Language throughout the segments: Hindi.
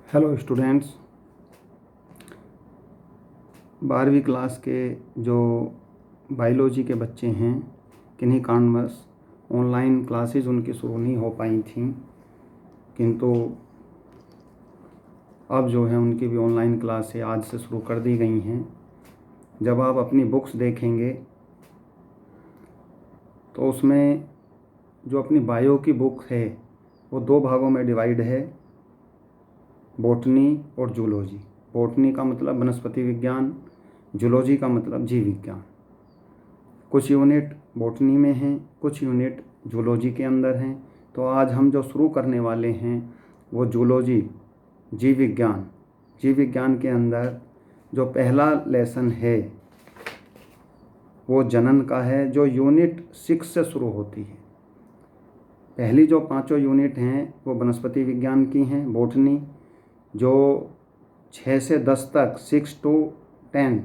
हेलो स्टूडेंट्स, 12वीं क्लास के जो बायोलॉजी के बच्चे हैं, किन्हीं कारणवश ऑनलाइन क्लासेस उनकी शुरू नहीं हो पाई थी, किंतु अब जो है उनकी भी ऑनलाइन क्लासें आज से शुरू कर दी गई हैं। जब आप अपनी बुक्स देखेंगे तो उसमें जो अपनी बायो की बुक है वो दो भागों में डिवाइड है, बॉटनी और जूलॉजी। बॉटनी का मतलब वनस्पति विज्ञान, जूलॉजी का मतलब जीव विज्ञान। कुछ यूनिट बॉटनी में हैं, कुछ यूनिट जूलॉजी के अंदर हैं। तो आज हम जो शुरू करने वाले हैं वो जूलॉजी, जीव विज्ञान। जीव विज्ञान के अंदर जो पहला लेसन है वो जनन का है, जो यूनिट 6 से शुरू होती है। पहली जो 5 यूनिट हैं वो वनस्पति विज्ञान की हैं, बॉटनी। जो 6 से 10 तक, 6 to 10,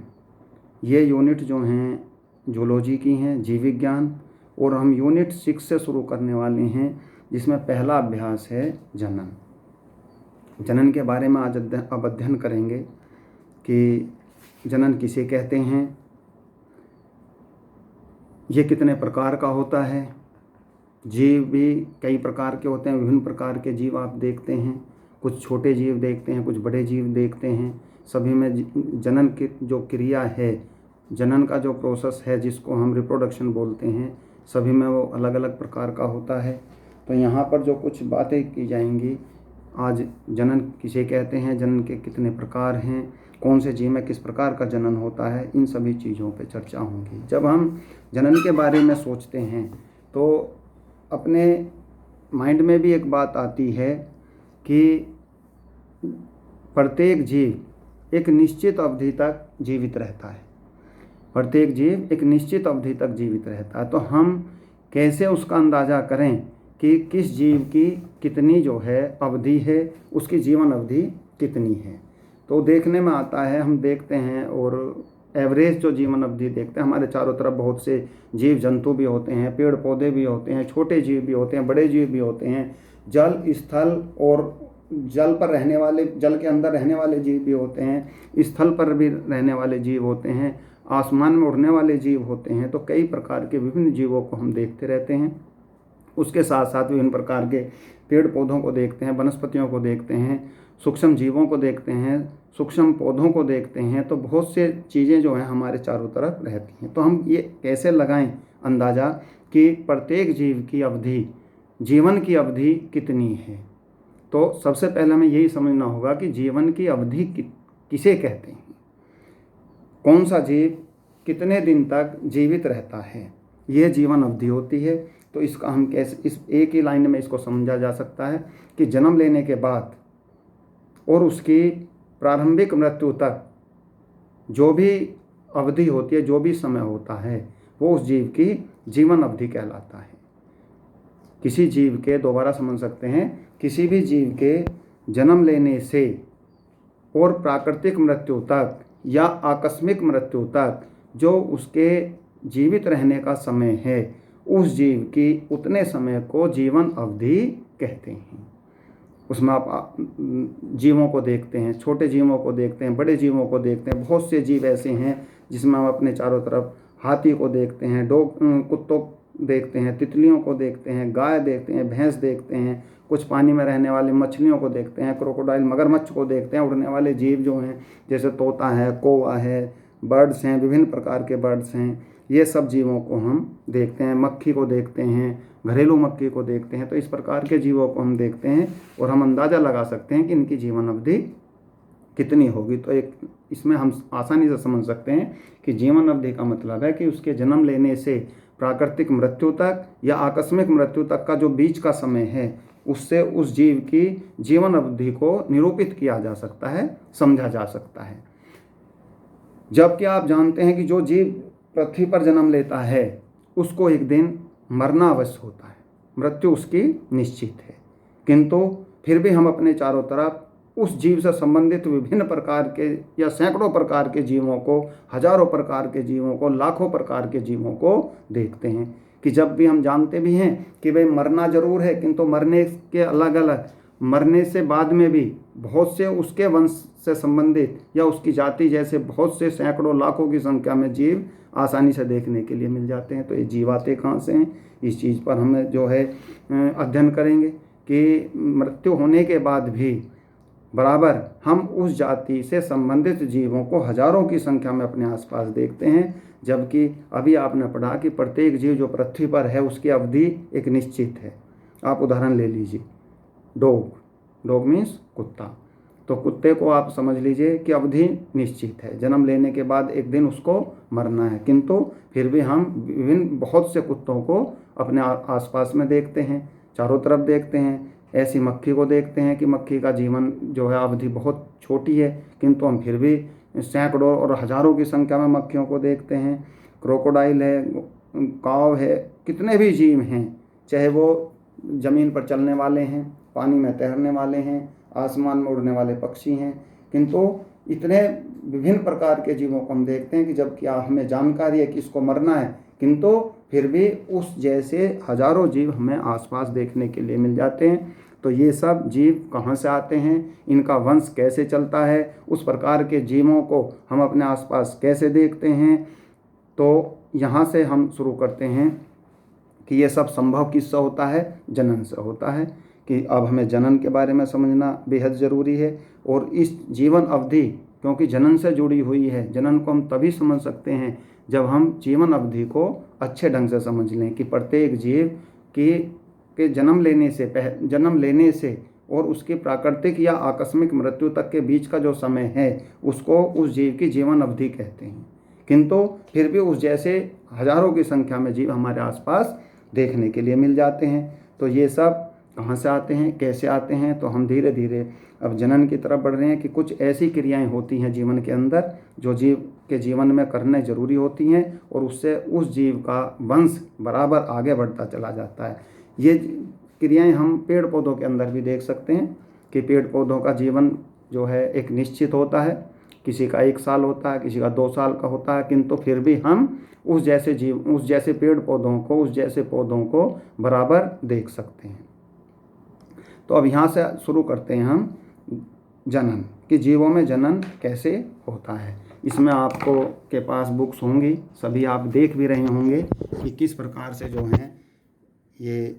ये यूनिट जो हैं जूलॉजी की हैं, जीव विज्ञान। और हम यूनिट 6 से शुरू करने वाले हैं, जिसमें पहला अभ्यास है जनन। जनन के बारे में आज अब अध्ययन करेंगे कि जनन किसे कहते हैं, ये कितने प्रकार का होता है। जीव भी कई प्रकार के होते हैं, विभिन्न प्रकार के जीव आप देखते हैं। कुछ छोटे जीव देखते हैं, कुछ बड़े जीव देखते हैं। सभी में जनन की जो क्रिया है, जनन का जो प्रोसेस है, जिसको हम रिप्रोडक्शन बोलते हैं, सभी में वो अलग अलग प्रकार का होता है। तो यहाँ पर जो कुछ बातें की जाएंगी आज, जनन किसे कहते हैं, जनन के कितने प्रकार हैं, कौन से जीव में किस प्रकार का जनन होता है, इन सभी चीज़ों पे चर्चा होगी। जब हम जनन के बारे में सोचते हैं तो अपने माइंड में भी एक बात आती है कि प्रत्येक जीव एक निश्चित अवधि तक जीवित रहता है। प्रत्येक जीव एक निश्चित अवधि तक जीवित रहता है। तो हम कैसे उसका अंदाज़ा करें कि किस जीव की कितनी जो है अवधि है, उसकी जीवन अवधि कितनी है। तो देखने में आता है, हम देखते हैं और एवरेज जो जीवन अवधि देखते हैं, हमारे चारों तरफ बहुत से जीव जंतु भी होते हैं, पेड़ पौधे भी होते हैं, छोटे जीव भी होते हैं, बड़े जीव भी होते हैं। जल, स्थल और जल पर रहने वाले, जल के अंदर रहने वाले जीव भी होते हैं, स्थल पर भी रहने वाले जीव होते हैं, आसमान में उड़ने वाले जीव होते हैं। तो कई प्रकार के विभिन्न जीवों को हम देखते रहते हैं। उसके साथ साथ विभिन्न प्रकार के पेड़ पौधों को देखते हैं, वनस्पतियों को देखते हैं, सूक्ष्म जीवों को देखते हैं, सूक्ष्म पौधों को देखते हैं। तो बहुत से चीज़ें जो हैं हमारे चारों तरफ रहती हैं। तो हम ये कैसे लगाएं अंदाज़ा कि प्रत्येक जीव की अवधि, जीवन की अवधि कितनी है। तो सबसे पहले हमें यही समझना होगा कि जीवन की अवधि किसे कहते हैं, कौन सा जीव कितने दिन तक जीवित रहता है, यह जीवन अवधि होती है। तो इसका हम कैसे, इस एक ही लाइन में इसको समझा जा सकता है कि जन्म लेने के बाद और उसकी प्रारंभिक मृत्यु तक जो भी अवधि होती है, जो भी समय होता है, वो उस जीव की जीवन अवधि कहलाता है। किसी जीव के, दोबारा समझ सकते हैं, किसी भी जीव के जन्म लेने से और प्राकृतिक मृत्यु तक या आकस्मिक मृत्यु तक जो उसके जीवित रहने का समय है, उस जीव की उतने समय को जीवन अवधि कहते हैं। उसमें आप जीवों को देखते हैं, छोटे जीवों को देखते हैं, बड़े जीवों को देखते हैं। बहुत से जीव ऐसे हैं जिसमें हम अपने चारों तरफ हाथी को देखते हैं, कुत्तों देखते हैं, तितलियों को देखते हैं, गाय देखते हैं, भैंस देखते हैं, कुछ पानी में रहने वाली मछलियों को देखते हैं, क्रोकोडाइल, मगरमच्छ को देखते हैं, उड़ने वाले जीव जो हैं जैसे तोता है, कौवा है, बर्ड्स हैं, विभिन्न प्रकार के बर्ड्स हैं, ये सब जीवों को हम देखते हैं। मक्खी को देखते हैं, घरेलू मक्खी को देखते हैं। तो इस प्रकार के जीवों को हम देखते हैं और हम अंदाज़ा लगा सकते हैं कि इनकी जीवन अवधि कितनी होगी। तो एक इसमें हम आसानी से समझ सकते हैं कि जीवन अवधि का मतलब है कि उसके जन्म लेने से प्राकृतिक मृत्यु तक या आकस्मिक मृत्यु तक का जो बीच का समय है, उससे उस जीव की जीवन अवधि को निरूपित किया जा सकता है, समझा जा सकता है। जबकि आप जानते हैं कि जो जीव पृथ्वी पर जन्म लेता है उसको एक दिन मरना अवश्य होता है, मृत्यु उसकी निश्चित है। किंतु फिर भी हम अपने चारों तरफ उस जीव से संबंधित विभिन्न प्रकार के या सैकड़ों प्रकार के जीवों को, हजारों प्रकार के जीवों को, लाखों प्रकार के जीवों को देखते हैं। कि जब भी हम जानते भी हैं कि भाई मरना जरूर है, किंतु मरने के अलग अलग मरने से बाद में भी बहुत से उसके वंश से संबंधित या उसकी जाति जैसे बहुत से सैकड़ों लाखों की संख्या में जीव आसानी से देखने के लिए मिल जाते हैं। तो ये जीव आते कहाँ से हैं, इस चीज़ पर हम जो है अध्ययन करेंगे कि मृत्यु होने के बाद भी बराबर हम उस जाति से संबंधित जीवों को हजारों की संख्या में अपने आसपास देखते हैं, जबकि अभी आपने पढ़ा कि प्रत्येक जीव जो पृथ्वी पर है उसकी अवधि एक निश्चित है। आप उदाहरण ले लीजिए, डॉग मीन्स कुत्ता। तो कुत्ते को आप समझ लीजिए कि अवधि निश्चित है, जन्म लेने के बाद एक दिन उसको मरना है, किंतु फिर भी हम विभिन्न बहुत से कुत्तों को अपने आसपास में देखते हैं, चारों तरफ देखते हैं। ऐसी मक्खी को देखते हैं कि मक्खी का जीवन जो है अवधि बहुत छोटी है, किंतु हम फिर भी सैकड़ों और हजारों की संख्या में मक्खियों को देखते हैं। क्रोकोडाइल है, काव है, कितने भी जीव हैं, चाहे वो ज़मीन पर चलने वाले हैं, पानी में तैरने वाले हैं, आसमान में उड़ने वाले पक्षी हैं, किंतु इतने विभिन्न प्रकार के जीवों को हम देखते हैं कि जबकि हमें जानकारी है कि इसको मरना है, किंतु फिर भी उस जैसे हजारों जीव हमें आसपास देखने के लिए मिल जाते हैं। तो ये सब जीव कहाँ से आते हैं, इनका वंश कैसे चलता है, उस प्रकार के जीवों को हम अपने आसपास कैसे देखते हैं। तो यहाँ से हम शुरू करते हैं कि ये सब संभव किससे होता है, जनन से होता है। कि अब हमें जनन के बारे में समझना बेहद ज़रूरी है। और इस जीवन अवधि क्योंकि जनन से जुड़ी हुई है, जनन को हम तभी समझ सकते हैं जब हम जीवन अवधि को अच्छे ढंग से समझ लें कि प्रत्येक जीव के जन्म लेने से और उसकी प्राकृतिक या आकस्मिक मृत्यु तक के बीच का जो समय है उसको उस जीव की जीवन अवधि कहते हैं। किंतु फिर भी उस जैसे हजारों की संख्या में जीव हमारे आसपास देखने के लिए मिल जाते हैं। तो ये सब कहाँ से आते हैं, कैसे आते हैं, तो हम धीरे धीरे अब जनन की तरफ बढ़ रहे हैं कि कुछ ऐसी क्रियाएं होती हैं जीवन के अंदर जो जीव के जीवन में करने जरूरी होती हैं और उससे उस जीव का वंश बराबर आगे बढ़ता चला जाता है। ये क्रियाएं हम पेड़ पौधों के अंदर भी देख सकते हैं कि पेड़ पौधों का जीवन जो है एक निश्चित होता है, किसी का 1 साल होता है, किसी का 2 साल का होता है, किंतु फिर भी हम उस जैसे पेड़ पौधों को, उस जैसे पौधों को बराबर देख सकते हैं। तो अब यहाँ से शुरू करते हैं हम जनन, कि जीवों में जनन कैसे होता है। इसमें आपको के पास बुक्स होंगी, सभी आप देख भी रहे होंगे कि किस प्रकार से जो हैं ये